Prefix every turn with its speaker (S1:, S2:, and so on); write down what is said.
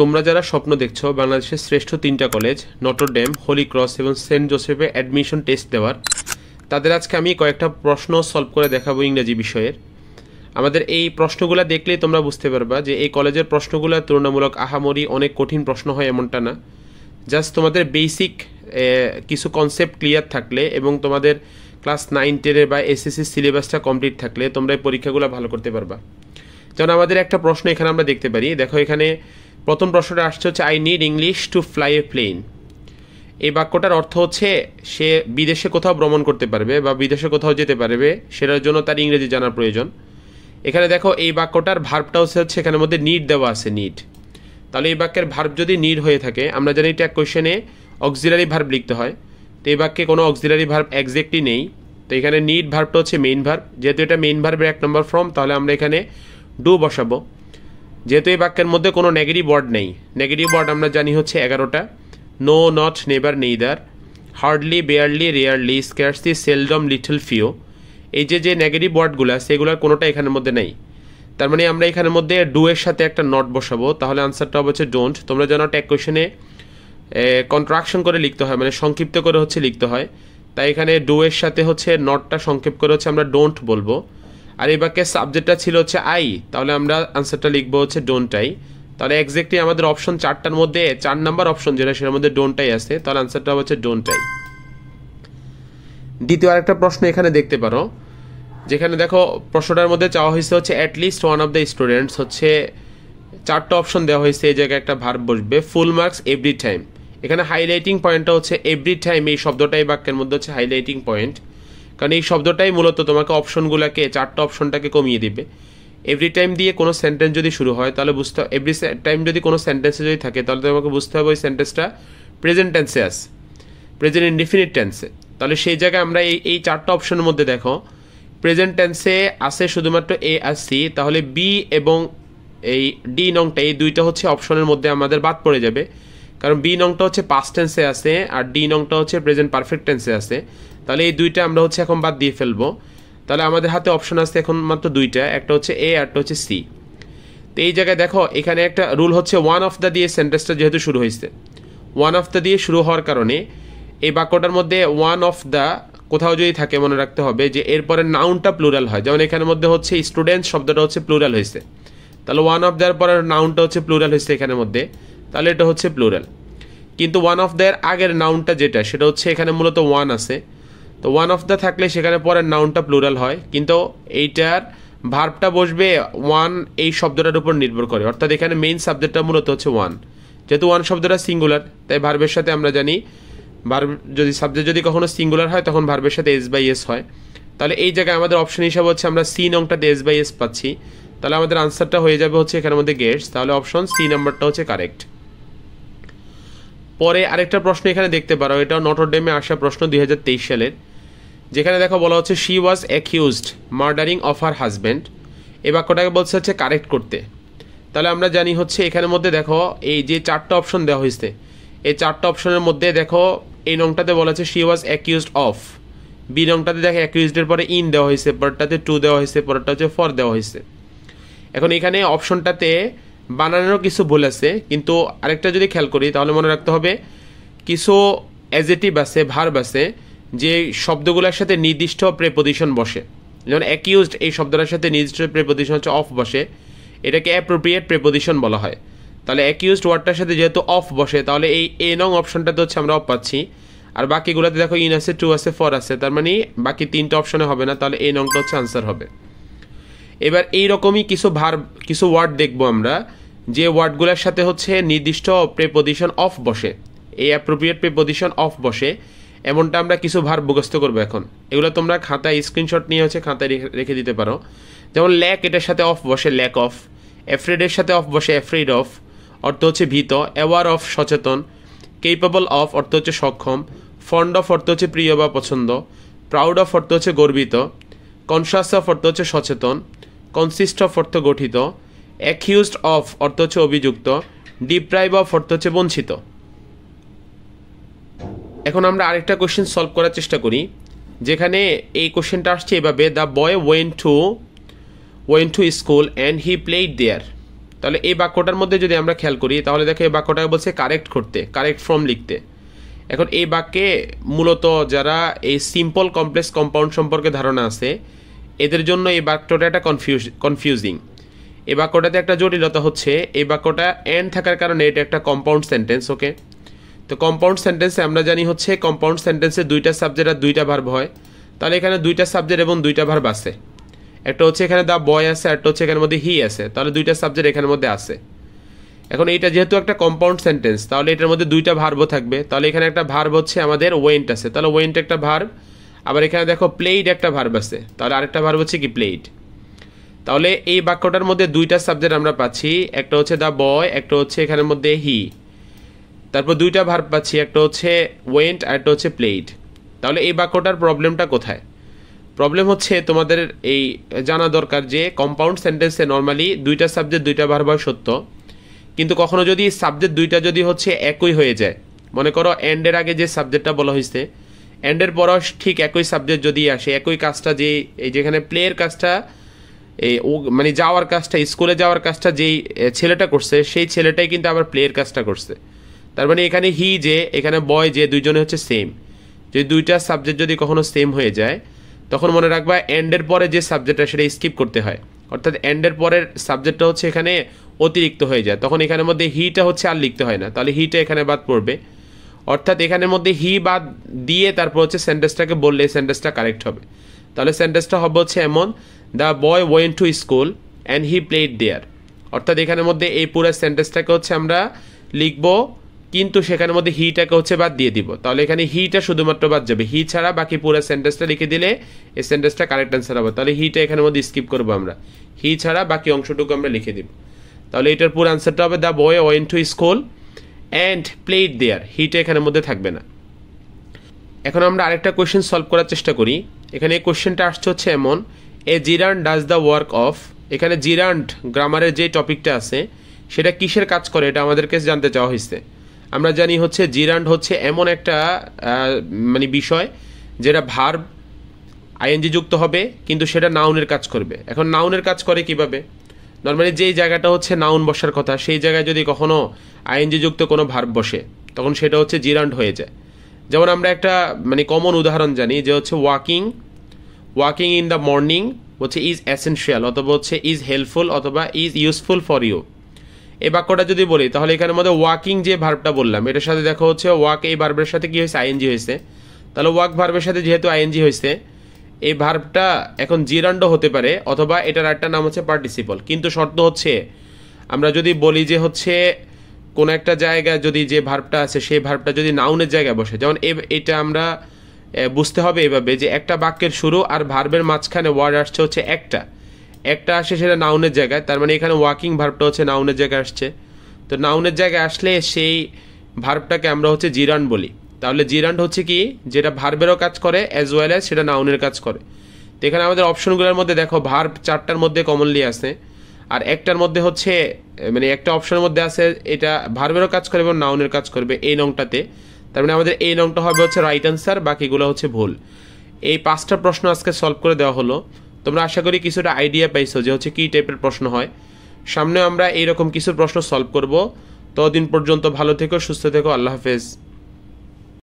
S1: তোমরা যারা স্বপ্ন দেখছো বাংলাদেশের শ্রেষ্ঠ 3টা college Notre Dame, Holy Cross এবং সেন্ট জোসেফে অ্যাডমিশন টেস্ট দেওয়ার, তাদের আজকে আমি কয়েকটা প্রশ্ন সলভ করে দেখাবো ইংরেজি বিষয়ের। আমাদের এই প্রশ্নগুলো দেখলেই তোমরা বুঝতে পারবা যে এই কলেজের প্রশ্নগুলো তুলনামূলক আহামরি অনেক কঠিন প্রশ্ন হয় এমনটা না। জাস্ট তোমাদের বেসিক কিছু কনসেপ্ট ক্লিয়ার থাকলে এবং তোমাদের ক্লাস 9-10 বা এসএসসি সিলেবাসটা কমপ্লিট থাকলে তোমরা এই পরীক্ষাগুলো ভালো করতে পারবা। যেমন আমাদের একটা প্রশ্ন এখানে আমরা দেখতে পারি, দেখো এখানে প্রথম প্রশ্নটা আসছে হচ্ছে I need English to fly a plane. এই বাক্যটার অর্থ হচ্ছে সে বিদেশে কোথাও ভ্রমণ করতে পারবে বা বিদেশে কোথাও যেতে পারবে, সেটার জন্য তার ইংরেজি জানার প্রয়োজন। এখানে দেখো এই বাক্যটার ভার্বটা হচ্ছে এখানের মধ্যে নিড দেওয়া আছে, নিড। তাহলে এই বাক্যের ভার্ব যদি নিড হয়ে থাকে, আমরা জানি এটা কোয়েশ্চেনে অক্সিলারি ভার্ব লিখতে হয়, তো এই বাক্যে কোনো অক্সিলারি ভার্ব এক্স্যাক্টলি নেই। তো এখানে নিড ভার্বটা হচ্ছে মেইন ভার্ব, যেহেতু এটা মেইন ভার্বের 1 নম্বর ফর্ম, তাহলে আমরা এখানে ডু বসাবো। যেহেতু এই বাক্যের মধ্যে কোনো নেগেটিভ ওয়ার্ড নেই, নেগেটিভ ওয়ার্ড আমরা জানি হচ্ছে 11টা, no, not, never, neither, hardly, barely, rarely, scarcely, seldom, little, few. এই যে নেগেটিভ ওয়ার্ডগুলো সেগুলোর কোনোটা এখানের মধ্যে নেই। তার মানে আমরা এখানের মধ্যে ডু এর সাথে একটা নট বসাবো, তাহলে আনসারটা হবে হচ্ছে ডোন্ট। তোমরা জানো ট্যাগ কোয়েশনে কন্ট্রাকশন করে লিখতে হয়, মানে সংক্ষিপ্ত করে হচ্ছে লিখতে হয়, তাই এখানে ডু এর সাথে হচ্ছে নটটা সংক্ষেপ করে হচ্ছে আমরা ডোন্ট বলবো। আর এই বাক্যের সাবজেক্টটা ছিল হচ্ছে আই, তাহলে আমরা আনসারটা লিখবো হচ্ছে ডোন্ট আই। তাহলে এক্স্যাক্টলি আমাদের অপশন 4টার মধ্যে 4 নাম্বার অপশন যেটা, সেটার মধ্যে ডোন্ট আই আছে, তাহলে আনসারটা হচ্ছে ডোন্ট আই। দ্বিতীয় আরেকটা প্রশ্ন এখানে দেখতে পারো, যেখানে দেখো প্রশ্নটার মধ্যে চাওয়া হয়েছে হচ্ছে at least one of the students, হচ্ছে 4টা অপশন দেওয়া হয়েছে, এই জায়গায় একটা ভার্ব বসবে, ফুল মার্কস এভরি টাইম। এখানে হাইলাইটিং পয়েন্টটা হচ্ছে এভরি টাইম, এই শব্দটাই বাক্যের মধ্যে হচ্ছে হাইলাইটিং পয়েন্ট, কারণ এই শব্দটাই মূলত তোমাকে অপশনগুলোকে 4টা অপশনটাকে কমিয়ে দিবে। এভরি টাইম দিয়ে কোনো সেন্টেন্স যদি শুরু হয় তাহলে বুঝতে, এভরি টাইম যদি কোনো সেন্টেন্সে যদি থাকে তাহলে তোমাকে বুঝতে হবে ওই সেন্টেন্সটা প্রেজেন্ট টেন্সে আছে, প্রেজেন্ট ইনডিফিনিট টেন্সে। তাহলে সেই জায়গায় আমরা এই 4টা অপশনের মধ্যে দেখো প্রেজেন্ট টেন্সে আছে শুধুমাত্র এ আর সি, তাহলে বি এবং এই ডি নংটা, এই দুইটা হচ্ছে অপশনের মধ্যে আমাদের বাদ পড়ে যাবে, কারণ বি নংটা হচ্ছে পাস্ট টেন্সে আছে আর ডি নংটা হচ্ছে প্রেজেন্ট পারফেক্ট টেন্সে আছে। তাহলে এই দুইটা আমরা হচ্ছে এখন বাদ দিয়ে ফেলবো। তাহলে আমাদের হাতে অপশন আছে এখন মাত্র দুইটা, একটা হচ্ছে এ আর একটা হচ্ছে সি। তো এই জায়গায় দেখো এখানে একটা রুল হচ্ছে ওয়ান অফ দ্য দিয়ে সেন্টেন্সটা যেহেতু শুরু হয়েছে, ওয়ান অফ দ্য দিয়ে শুরু হওয়ার কারণে এই বাক্যটার মধ্যে ওয়ান অফ দ্য কোথাও যদি থাকে মনে রাখতে হবে যে এরপরে নাউনটা প্লুরাল হয়। যেমন এখানের মধ্যে হচ্ছে স্টুডেন্ট শব্দটা হচ্ছে প্লুরাল হয়েছে, তাহলে ওয়ান অফ দ্যার পরে নাউনটা হচ্ছে প্লুরাল হয়েছে এখানের মধ্যে, তাহলে এটা হচ্ছে প্লুরাল। কিন্তু ওয়ান অফ দ্যার আগের নাউনটা যেটা, সেটা হচ্ছে এখানে মূলত ওয়ান আছে, তো ওয়ান অফ দ্য থাকলে সেখানে পরের নাউনটা প্লুরাল হয়, কিন্তু এইটার ভার্বটা বসবে ওয়ান এই শব্দটার উপর নির্ভর করে, অর্থাৎ এখানে মেইন সাবজেক্টটা মূলত হচ্ছে ওয়ান। যেহেতু ওয়ান শব্দটা সিঙ্গুলার, তাই ভার্বের সাথে আমরা জানি ভার্ব যদি সাবজেক্ট যদি কখনো সিঙ্গুলার হয় তখন ভার্বের সাথে এস বাই এস হয়। তাহলে এই জায়গায় আমাদের অপশন হিসাবে হচ্ছে আমরা সি নংটাতে এস বাই এস পাচ্ছি, তাহলে আমাদের আনসারটা হয়ে যাবে হচ্ছে এখানের মধ্যে গেটস, তাহলে অপশন সি নাম্বারটা হচ্ছে কারেক্ট। পরে আরেকটা প্রশ্ন এখানে দেখতে পারো, এটা নটর ডেমে আসা প্রশ্ন 2023 সালের, যেখানে দেখো বলা হচ্ছে she was accused murdering of her husband. এই বাক্যটাকে বলছে হচ্ছে কারেক্ট করতে। তাহলে আমরা জানি হচ্ছে এখানের মধ্যে দেখো এই যে 4টা অপশন দেওয়া হয়েছে, এই 4টা অপশনের মধ্যে দেখো এই নংটাতে বলা হচ্ছে she was accused of, B নংটাতে দেখো অ্যাকিউজডের পরে ইন দেওয়া হয়েছে, পরেরটাতে টু দেওয়া হয়েছে, পরেরটা হচ্ছে ফর দেওয়া হয়েছে। এখন এখানে অপশনটাতে বানানোর কিছু ভুল আছে, কিন্তু আরেকটা যদি খেয়াল করি তাহলে মনে রাখতে হবে কিছু অ্যাডজেক্টিভ আছে, ভার্ব আছে, যে শব্দগুলোর সাথে নির্দিষ্ট প্রেপোজিশন বসে। যেমন অ্যাকিউজড এই শব্দটার সাথে নির্দিষ্ট প্রেপোজিশন হচ্ছে অফ বসে, এটাকে অ্যাপ্রোপ্রিয়েট প্রেপোজিশন বলা হয়। তাহলে অ্যাকিউজড ওয়ার্ডটার সাথে যেহেতু অফ বসে, তাহলে এই এ নং অপশনটাতে হচ্ছে আমরা অফ পাচ্ছি, আর বাকিগুলোতে দেখো ইন আছে, টু আছে, ফর আছে, তার মানে বাকি 3টা অপশনে হবে না, তাহলে এ নংটা হচ্ছে আনসার হবে। এবার এইরকমই কিছু ভার্ব, কিছু ওয়ার্ড দেখবো আমরা, যে ওয়ার্ডগুলোর সাথে হচ্ছে নির্দিষ্ট প্রেপোজিশন অফ বসে, এই অ্যাপ্রোপ্রিয়েট প্রেপোজিশন অফ বসে, এমনটা আমরা কিছু ভার্ব মুখস্থ করবো এখন। এগুলো তোমরা খাতায় স্ক্রিনশট নিয়ে হচ্ছে খাতায় রেখে দিতে পারো। যেমন ল্যাক, এটার সাথে অফ বসে ল্যাক অফ, অ্যাফ্রেডের সাথে অফ বসে অ্যাফ্রেড অফ, অর্থ হচ্ছে ভীত, অ্যাওয়ার অফ সচেতন, কেপেবল অফ অর্থ হচ্ছে সক্ষম, ফন্ড অফ অর্থ হচ্ছে প্রিয় বা পছন্দ, প্রাউড অফ অর্থ হচ্ছে গর্বিত, কনসাস অফ অর্থ হচ্ছে সচেতন, কনসিস্ট অফ অর্থ গঠিত, অ্যাকিউজড অফ অর্থ হচ্ছে অভিযুক্ত, ডিপ্রাইভ অফ অর্থ হচ্ছে বঞ্চিত। এখন আমরা আরেকটা কোশ্চেন সলভ করার চেষ্টা করি, যেখানে এই কোশ্চেনটা আসছে এভাবে, the boy went to school and he played দেয়ার। তো তাহলে এই বাক্যটার মধ্যে যদি আমরা খেয়াল করি তাহলে দেখো এই বাক্যটাকে বলছে কারেক্ট করতে, কারেক্ট ফর্ম লিখতে। এখন এই বাক্যে মূলত যারা এই সিম্পল কমপ্লেক্স কম্পাউন্ড সম্পর্কে ধারণা আছে এদের জন্য এই বাক্যটা একটা কনফিউজিং। এই বাক্যটাতে একটা জটিলতা হচ্ছে এই বাক্যটা এন্ড থাকার কারণে এটা একটা কম্পাউন্ড সেন্টেন্স। ওকে, তো কম্পাউন্ড সেন্টেন্সে আমরা জানি হচ্ছে কম্পাউন্ড সেন্টেন্সে দুইটা সাবজেক্ট আর দুইটা ভার্ব হয়। তাহলে এখানে দুইটা সাবজেক্ট এবং দুইটা ভার্ব আছে। একটা হচ্ছে এখানে দ্য বয় আছে, একটা হচ্ছে এখানের মধ্যে হি আছে। তাহলে দুইটা সাবজেক্ট এখানের মধ্যে আছে। এখন এইটা যেহেতু একটা কম্পাউন্ড সেন্টেন্স তাহলে এটার মধ্যে দুইটা ভার্বও থাকবে। তাহলে এখানে একটা ভার্ব হচ্ছে আমাদের ওয়েন্ট আছে, তাহলে ওয়েন্ট একটা ভার্ব। আবার এখানে দেখো প্লেইড একটা ভার্ব আছে, তাহলে আরেকটা ভার্ব হচ্ছে কি প্লেইড। তাহলে এই বাক্যটার মধ্যে দুইটা সাবজেক্ট আমরা পাচ্ছি, একটা হচ্ছে দ্য বয়, একটা হচ্ছে এখানের মধ্যে হি। তারপর দুইটা ভার্ব পাচ্ছি, একটা হচ্ছে ওয়েন্ট আর একটা হচ্ছে প্লেইড। তাহলে এই বাক্যটার প্রবলেমটা কোথায়? প্রবলেম হচ্ছে তোমাদের এই জানা দরকার যে কম্পাউন্ড সেন্টেন্সে নর্মালি দুইটা সাবজেক্ট দুইটা ভার্ব হয় সত্য, কিন্তু কখনো যদি সাবজেক্ট দুইটা যদি হচ্ছে একই হয়ে যায়, মনে করো এন্ডের আগে যে সাবজেক্টটা বলা হয়েছে এন্ডের পরও ঠিক একই সাবজেক্ট যদি আসে, একই কাজটা যে এই যেখানে প্লেয়ের কাজটা এই মানে যাওয়ার কাজটা, স্কুলে যাওয়ার কাজটা যেই ছেলেটা করছে সেই ছেলেটাই কিন্তু আবার প্লেয়ের কাজটা করছে। তার মানে এখানে হি যে এখানে বয় যে দুইজনে হচ্ছে সেম। যদি দুইটা সাবজেক্ট যদি কখনো সেম হয়ে যায় তখন মনে রাখবা এন্ডের পরে যে সাবজেক্টটা সেটা স্কিপ করতে হয়, অর্থাৎ এন্ডের পরের সাবজেক্টটা হচ্ছে এখানে অতিরিক্ত হয়ে যায়, তখন এখানের মধ্যে হিটা হচ্ছে আর লিখতে হয় না, তাহলে হিটা এখানে বাদ পড়বে। অর্থাৎ এখানের মধ্যে হি বাদ দিয়ে তারপর হচ্ছে সেন্টেন্সটাকে বললে সেন্টেন্সটা কারেক্ট হবে। তাহলে সেন্টেন্সটা হবে হচ্ছে এমন, the boy went to school and he played দেয়ার। অর্থাৎ এখানের মধ্যে এই পুরো সেন্টেন্সটাকে হচ্ছে আমরা লিখবো, কিন্তু সেখানের মধ্যে হিটাকে হচ্ছে বাদ দিয়ে দিব। তাহলে এখানে হিটা শুধুমাত্র বাদ যাবে, হি ছাড়া বাকি পুরো সেন্টেন্সটা লিখে দিলে এই সেন্টেন্সটা কারেক্ট অ্যান্সার হবে। তাহলে হিটা এখানের মধ্যে স্কিপ করবো আমরা, হি ছাড়া বাকি অংশটুকু আমরা লিখে দিব। তাহলে এটার পুরো আনসারটা হবে the boy went to school and played there, হিটা এখানের মধ্যে থাকবে না। এখন আমরা আরেকটা কোয়েশ্চেন সলভ করার চেষ্টা করি। এখানে এই কোয়েশ্চেনটা আসছে হচ্ছে এমন, a gerund does the work of. এখানে জিরান্ড গ্রামারের যে টপিকটা আছে সেটা কিসের কাজ করে এটা আমাদেরকে জানতে চাওয়া হয়েছে। আমরা জানি হচ্ছে জিরান্ড হচ্ছে এমন একটা মানে বিষয় যেটা ভার্ব আইএনজি যুক্ত হবে কিন্তু সেটা নাউনের কাজ করবে। এখন নাউনের কাজ করে কিভাবে? নর্মালি যেই জায়গাটা হচ্ছে নাউন বসার কথা সেই জায়গায় যদি কখনো আইএনজি যুক্ত কোনো ভার্ব বসে তখন সেটা হচ্ছে জিরান্ড হয়ে যায়। যেমন আমরা একটা মানে কমন উদাহরণ জানি যে হচ্ছে ওয়াকিং ইন দ্য মর্নিং হচ্ছে ইজ এসেনশিয়াল, অথবা হচ্ছে ইজ হেল্পফুল, অথবা ইজ ইউজফুল ফর ইউ। এই বাক্যটা যদি বলি তাহলে এখানের মধ্যে ওয়াকিং যে ভার্বটা বললাম এটার সাথে দেখো হচ্ছে ওয়াক এই ভার্বের সাথে কি হয়েছে, আইএনজি হয়েছে। তাহলে ওয়াক ভার্বের সাথে যেহেতু আইএনজি হয়েছে এই ভার্বটা এখন জিরান্ডও হতে পারে, অথবা এটার একটা নাম হচ্ছে পার্টিসিপল। কিন্তু শর্ত হচ্ছে আমরা যদি বলি যে হচ্ছে কোন একটা জায়গায় যদি যে ভার্বটা আছে সেই ভার্বটা যদি নাউনের জায়গায় বসে, যেমন এটা আমরা বুঝতে হবে এভাবে যে একটা বাক্যের শুরু আর ভার্বের মাঝখানে ওয়ার্ড আসছে হচ্ছে একটা আসে সেটা নাউনের জায়গায়, তার মানে এখানে ওয়াকিং ভার্বটা হচ্ছে নাউনের জায়গায় আসছে। তো নাউনের জায়গায় আসলে সেই ভার্বটাকে আমরা হচ্ছে জিরান্ড বলি। তাহলে জিরান্ড হচ্ছে কি, যেটা ভার্বেরও কাজ করে অ্যাজ ওয়েল অ্যাজ সেটা নাউনের কাজ করে। তো এখানে আমাদের অপশনগুলোর মধ্যে দেখো ভার্ব 4টার মধ্যে কমনলি আছে, আর একটার মধ্যে হচ্ছে মানে একটা অপশনের মধ্যে আছে এটা ভার্বেরও কাজ করবে এবং নাউনের কাজ করবে এই নংটাতে। তার মানে আমাদের এই নংটা হবে হচ্ছে রাইট অ্যান্সার, বাকিগুলো হচ্ছে ভুল। এই 5টা প্রশ্ন আজকে সলভ করে দেওয়া হলো। তোমরা আশা করি কিছুটা আইডিয়া পাইছো যে হচ্ছে কী টাইপের প্রশ্ন হয়। সামনে আমরা এইরকম কিছু প্রশ্ন সলভ করব। ততদিন পর্যন্ত ভালো থেকো, সুস্থ থেকো, আল্লাহ হাফেজ।